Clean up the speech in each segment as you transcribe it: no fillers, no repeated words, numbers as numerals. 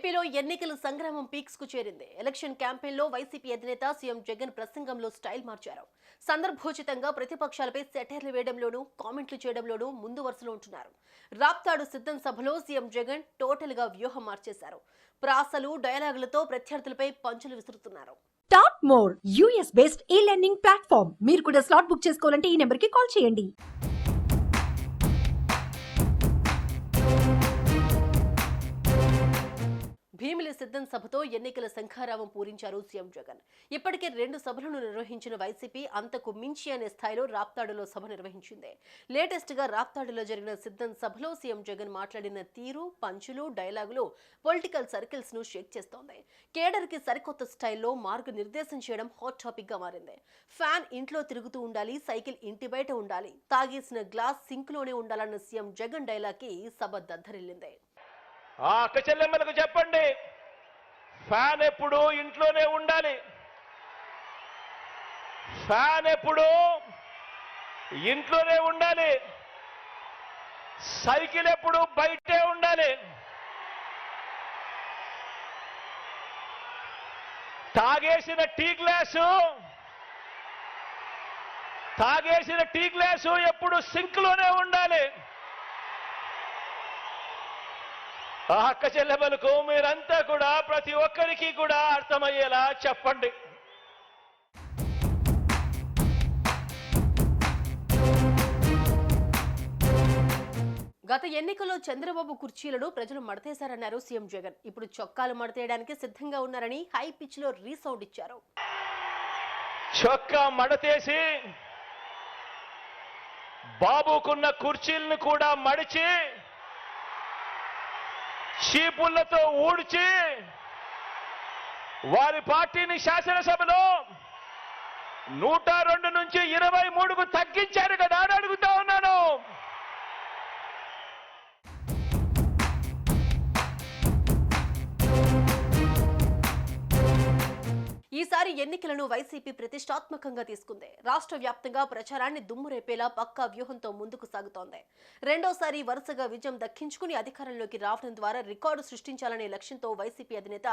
ఏపీలో ఎన్నికల సంగ్రామం పీక్స్ కు చేరింది. ఎలక్షన్ క్యాంపెయిన్ లో వైసీపీ అధినేత సీఎం జగన్ ప్రసంగంలో స్టైల్ మార్చారు. సందర్భోచితంగా ప్రతిపక్షాలపై సెటైర్లు వేయడంలోనూ కామెంట్లు చేయడంలోనూ ముందు వరుసలో ఉంటున్నారు. రాప్తాడు సిద్ధం సభలో సీఎం జగన్ టోటల్ గా వ్యూహం మార్చేశారు. ప్రాసలు డైలాగులతో ప్రత్యర్థులపై పంచులు విసురుతున్నారు. టాప్ మోర్ యూఎస్ బేస్డ్ ఈ లెర్నింగ్ ప్లాట్ఫామ్. మీరు కూడా స్లాట్ బుక్ చేసుకోవాలంటే ఈ నెంబర్ కి కాల్ చేయండి. భీమిలి సిద్ధం సభతో ఎన్నికల శంఖారావం పూరించారు సీఎం జగన్. ఇప్పటికే 2 సభలను నిర్వహించిన వైసీపీ అంతకు మించి అనే స్థాయిలో రాప్తాడులో సభ నిర్వహించింది. లేటెస్ట్ గా రాప్తాడులో జరిగిన సిద్ధం సభలో సీఎం జగన్ మాట్లాడిన తీరు, పంచులు, డైలాగులు పొలిటికల్ సర్కిల్స్ ను షేక్ చేస్తోంది. కేడర్ కి సరికొత్త స్టైల్లో మార్గ నిర్దేశం చేయడం హాట్ టాపిక్ గా మారింది. ఫ్యాన్ ఇంట్లో తిరుగుతూ ఉండాలి, సైకిల్ ఇంటి బయట ఉండాలి, తాగేసిన గ్లాస్ సింక్ లోనే ఉండాలన్న సీఎం జగన్ డైలాగ్ కి సభ దద్దరిల్లింది. ఆ అక్క చెల్లెమ్మలకు చెప్పండి, ఫ్యాన్ ఎప్పుడు ఇంట్లోనే ఉండాలి, ఫ్యాన్ ఎప్పుడు ఇంట్లోనే ఉండాలి, సైకిల్ ఎప్పుడు బయటే ఉండాలి, తాగేసిన టీ గ్లాసు ఎప్పుడు సింక్ లోనే ఉండాలి. ఆ అక్క చెల్లెమ్మలకు మీరంతా కూడా ప్రతి ఒక్కరికి కూడా అర్థమయ్యేలా చెప్పండి. గత ఎన్నికల్లో చంద్రబాబు కుర్చీలను ప్రజలు మడతేశారన్నారు సీఎం జగన్. ఇప్పుడు చొక్కాలు మడతేయడానికి సిద్ధంగా ఉన్నారని హై పిచ్ లో రీసౌండ్ ఇచ్చారు. చొక్కా మడతేసి బాబుకున్న కుర్చీలను కూడా మడిచి చీపుళ్లతో ఊడ్చి వారి పార్టీని శాసనసభలో 102 నుంచి 23కు తగ్గించారు కదా అని అడుగుతా ఉన్నాను. ఈసారి ఎన్నికలను వైసీపీ ప్రతిష్టాత్మకంగా తీసుకుంది. రాష్ట్ర వ్యాప్తంగా ప్రచారాన్ని దుమ్మురేపేలా పక్కా వ్యూహంతో ముందుకు సాగుతోంది. రెండోసారి వరుసగా విజయం దక్కించుకుని అధికారంలోకి రావడం ద్వారా రికార్డు సృష్టించాలనే లక్ష్యంతో వైసీపీ అధినేత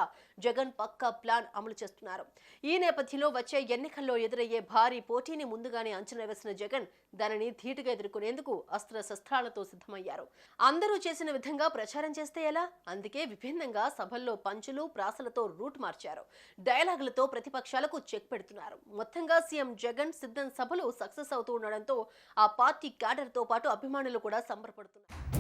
జగన్ పక్కా ప్లాన్ అమలు చేస్తున్నారు. ఈ నేపథ్యంలో వచ్చే ఎన్నికల్లో ఎదురయ్యే భారీ పోటీని ముందుగానే అంచనా వేసిన జగన్ దానిని ధీటుగా ఎదుర్కొనేందుకు అస్త్ర శస్త్రాలతో సిద్ధమయ్యారు. అందరూ చేసిన విధంగా ప్రచారం చేస్తే ఎలా? అందుకే విభిన్నంగా సభల్లో పంచులు, ప్రాసలతో రూట్ మార్చారు. డైలాగులతో ప్రతిపక్షాలకు చెక్ పెడుతున్నారు. మొత్తంగా సీఎం జగన్ సిద్ధం సభలు సక్సెస్ అవుతూ ఉండడంతో ఆ పార్టీ క్యాడర్ తో పాటు అభిమానులు కూడా సంబరపడుతున్నారు.